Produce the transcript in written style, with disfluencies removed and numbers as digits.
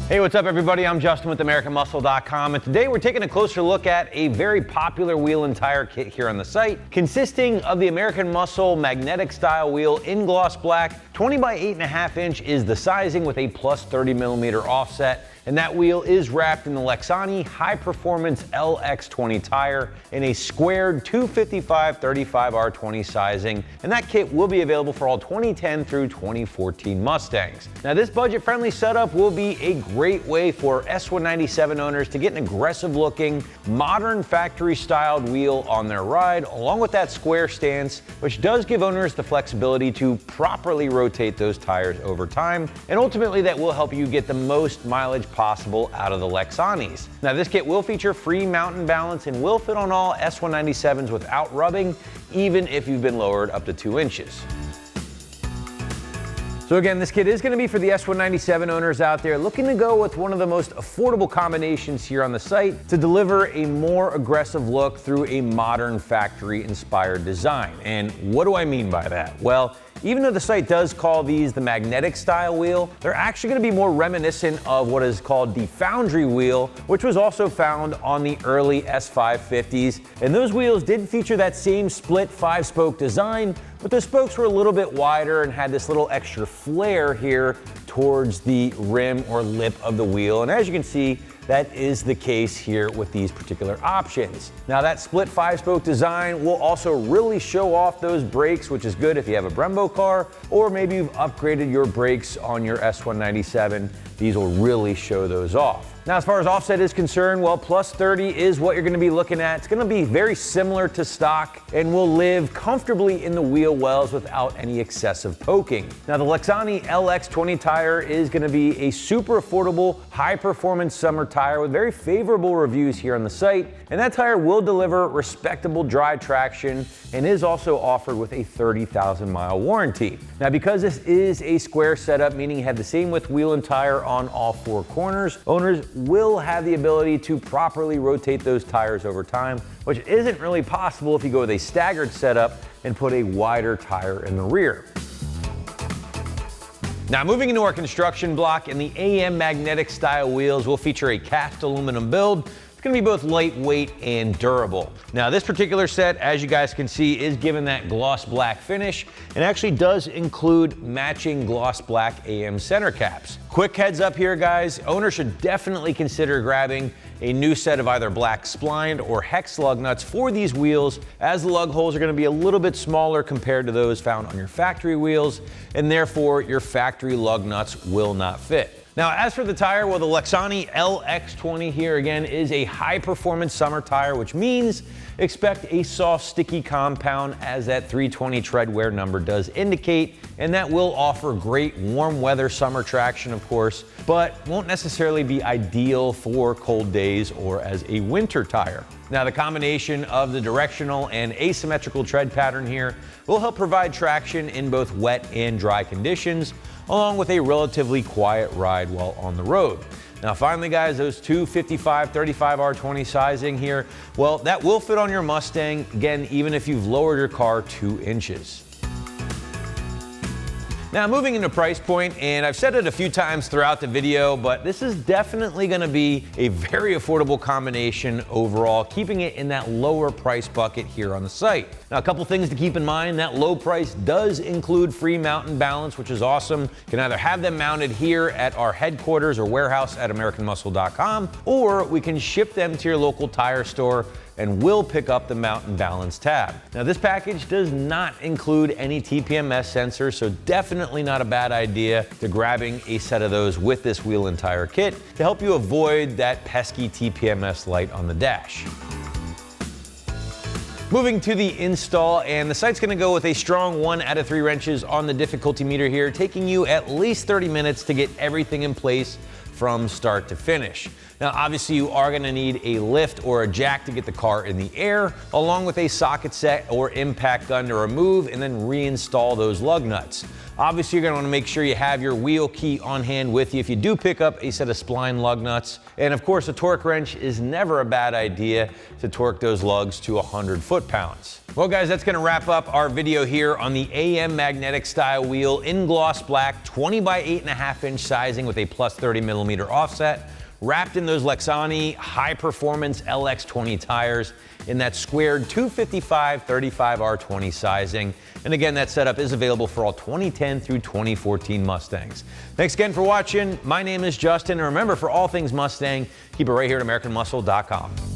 Hey, what's up everybody? I'm Justin with AmericanMuscle.com, and today we're taking a closer look at a very popular wheel and tire kit here on the site, consisting of the American Muscle magnetic style wheel in gloss black. 20 by 8.5 inch is the sizing with a plus 30mm offset, and that wheel is wrapped in the Lexani High Performance LX20 tire in a squared 255/35R20 sizing, and that kit will be available for all 2010 through 2014 Mustangs. Now this budget-friendly setup will be a great way for S197 owners to get an aggressive looking, modern factory-styled wheel on their ride, along with that square stance, which does give owners the flexibility to properly rotate those tires over time, and ultimately that will help you get the most mileage possible out of the Lexanis. Now this kit will feature free mount and balance and will fit on all S197s without rubbing, even if you've been lowered up to 2 inches. So again, this kit is going to be for the S197 owners out there looking to go with one of the most affordable combinations here on the site to deliver a more aggressive look through a modern factory-inspired design. And what do I mean by that? Well, even though the site does call these the magnetic style wheel, they're actually going to be more reminiscent of what is called the foundry wheel, which was also found on the early S550s. And those wheels did feature that same split 5-spoke design, but the spokes were a little bit wider and had this little extra flare here towards the rim or lip of the wheel. And as you can see, that is the case here with these particular options. Now that split 5-spoke design will also really show off those brakes, which is good if you have a Brembo car, or maybe you've upgraded your brakes on your S197. These will really show those off. Now, as far as offset is concerned, well, plus 30 is what you're going to be looking at. It's going to be very similar to stock and will live comfortably in the wheel wells without any excessive poking. Now, the Lexani LX20 tire is going to be a super affordable, high-performance summer tire with very favorable reviews here on the site, and that tire will deliver respectable dry traction and is also offered with a 30,000-mile warranty. Now, because this is a square setup, meaning you have the same width wheel and tire on all 4 corners, owners will have the ability to properly rotate those tires over time, which isn't really possible if you go with a staggered setup and put a wider tire in the rear. Now moving into our construction block, and the AM magnetic style wheels will feature a cast aluminum build. It's going to be both lightweight and durable. Now this particular set, as you guys can see, is given that gloss black finish and actually does include matching gloss black AM center caps. Quick heads up here guys, owners should definitely consider grabbing a new set of either black splined or hex lug nuts for these wheels, as the lug holes are going to be a little bit smaller compared to those found on your factory wheels, and therefore your factory lug nuts will not fit. Now, as for the tire, well, the Lexani LX20 here again is a high-performance summer tire, which means expect a soft, sticky compound, as that 320 tread wear number does indicate, and that will offer great warm weather summer traction, of course, but won't necessarily be ideal for cold days or as a winter tire. Now, the combination of the directional and asymmetrical tread pattern here will help provide traction in both wet and dry conditions, along with a relatively quiet ride while on the road. Now finally guys, those 255/35R20 sizing here, well, that will fit on your Mustang, again, even if you've lowered your car 2 inches. Now moving into price point, and I've said it a few times throughout the video, but this is definitely going to be a very affordable combination overall, keeping it in that lower price bucket here on the site. Now a couple things to keep in mind: that low price does include free mount and balance, which is awesome. You can either have them mounted here at our headquarters or warehouse at AmericanMuscle.com, or we can ship them to your local tire store and will pick up the mount and balance tab. Now this package does not include any TPMS sensors, so definitely not a bad idea to grabbing a set of those with this wheel and tire kit to help you avoid that pesky TPMS light on the dash. Moving to the install, and the site's gonna go with a strong 1 out of 3 wrenches on the difficulty meter here, taking you at least 30 minutes to get everything in place from start to finish. Now obviously you are going to need a lift or a jack to get the car in the air, along with a socket set or impact gun to remove and then reinstall those lug nuts. Obviously, you're going to want to make sure you have your wheel key on hand with you if you do pick up a set of spline lug nuts. And of course, a torque wrench is never a bad idea to torque those lugs to 100 foot-pounds. Well, guys, that's going to wrap up our video here on the AM magnetic style wheel in gloss black, 20 by 8.5 inch sizing with a plus 30 millimeter offset, wrapped in those Lexani high performance LX20 tires in that squared 255/35R20 sizing. And again, that setup is available for all 2010 through 2014 Mustangs. Thanks again for watching. My name is Justin, and remember, for all things Mustang, keep it right here at AmericanMuscle.com.